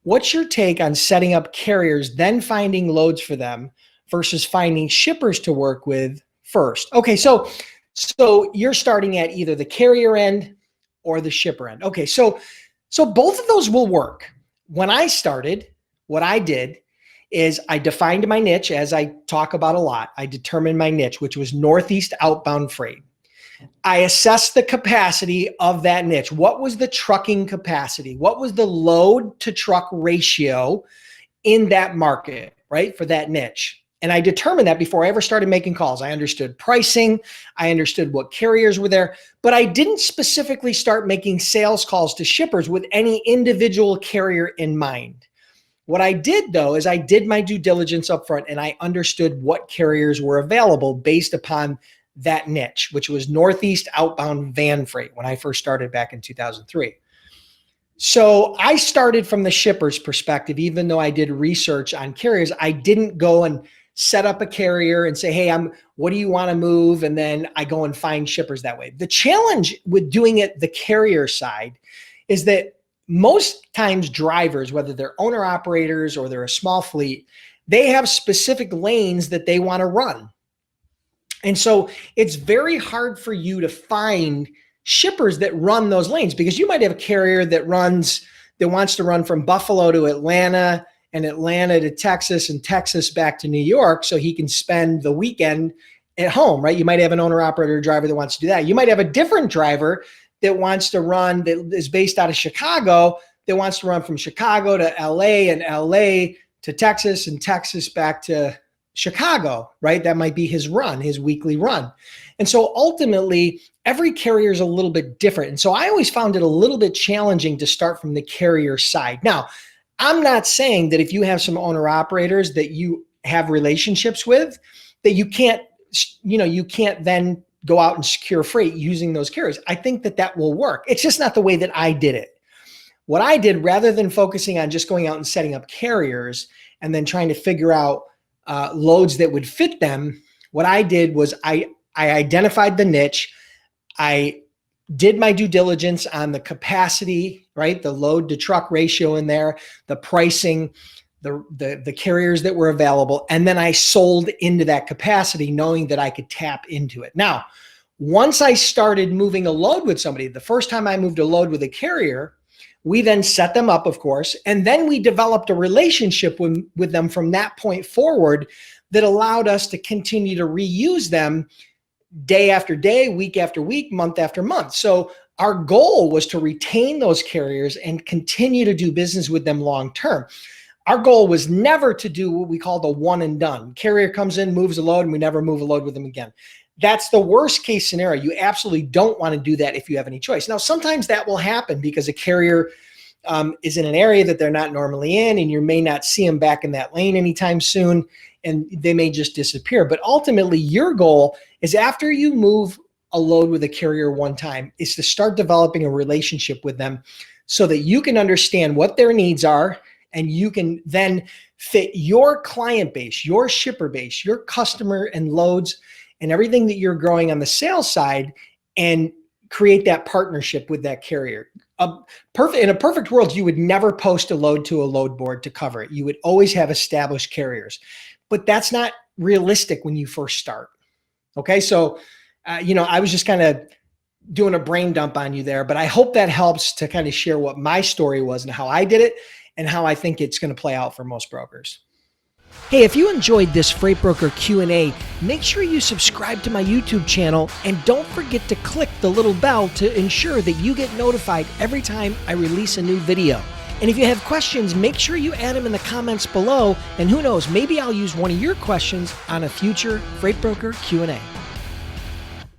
What's your take on setting up carriers, then finding loads for them versus finding shippers to work with first? Okay, so you're starting at either the carrier end or the shipper end. Okay, so both of those will work. When I started, what I did is I defined my niche, as I talk about a lot. I determined my niche, which was Northeast outbound freight. I assessed the capacity of that niche. What was the trucking capacity? What was the load to truck ratio in that market, right, for that niche? And I determined that before I ever started making calls. I understood pricing. I understood what carriers were there, but I didn't specifically start making sales calls to shippers with any individual carrier in mind. What I did, though, is I did my due diligence up front, and I understood what carriers were available based upon that niche, which was Northeast outbound van freight when I first started back in 2003. So I started from the shipper's perspective. Even though I did research on carriers, I didn't go and set up a carrier and say, hey, what do you want to move? And then I go and find shippers that way. The challenge with doing it the carrier side is that most times drivers, whether they're owner operators or they're a small fleet, they have specific lanes that they want to run. And so it's very hard for you to find shippers that run those lanes, because you might have a carrier that wants to run from Buffalo to Atlanta and Atlanta to Texas and Texas back to New York so he can spend the weekend at home, right? You might have an owner operator driver that wants to do that. You might have a different driver that wants to run, that is based out of Chicago, that wants to run from Chicago to LA and LA to Texas and Texas back to Chicago, right? That might be his run, his weekly run. And so ultimately, every carrier is a little bit different. And so I always found it a little bit challenging to start from the carrier side. Now, I'm not saying that if you have some owner operators that you have relationships with, that you can't then go out and secure freight using those carriers. I think that will work. It's just not the way that I did it. What I did, rather than focusing on just going out and setting up carriers and then trying to figure out loads that would fit them, what I did was I identified the niche. I did my due diligence on the capacity, right? The load to truck ratio in there, the pricing, the carriers that were available. And then I sold into that capacity knowing that I could tap into it. Now, once I started moving a load with somebody, the first time I moved a load with a carrier, we then set them up, of course, and then we developed a relationship with them from that point forward that allowed us to continue to reuse them day after day, week after week, month after month. So our goal was to retain those carriers and continue to do business with them long term. Our goal was never to do what we call the one and done. Carrier comes in, moves a load, and we never move a load with them again. That's the worst case scenario. You absolutely don't want to do that if you have any choice. Now, sometimes that will happen because a carrier is in an area that they're not normally in, and you may not see them back in that lane anytime soon, and they may just disappear. But ultimately, your goal is, after you move a load with a carrier one time, is to start developing a relationship with them so that you can understand what their needs are, and you can then fit your client base, your shipper base, your customer and loads and everything that you're growing on the sales side, and create that partnership with that carrier. In a perfect world, you would never post a load to a load board to cover it. You would always have established carriers, but that's not realistic when you first start. Okay. So, I was just kind of doing a brain dump on you there, but I hope that helps to kind of share what my story was and how I did it and how I think it's going to play out for most brokers. Hey, if you enjoyed this Freight Broker Q&A, make sure you subscribe to my YouTube channel, and don't forget to click the little bell to ensure that you get notified every time I release a new video. And if you have questions, make sure you add them in the comments below, and who knows, maybe I'll use one of your questions on a future Freight Broker Q&A.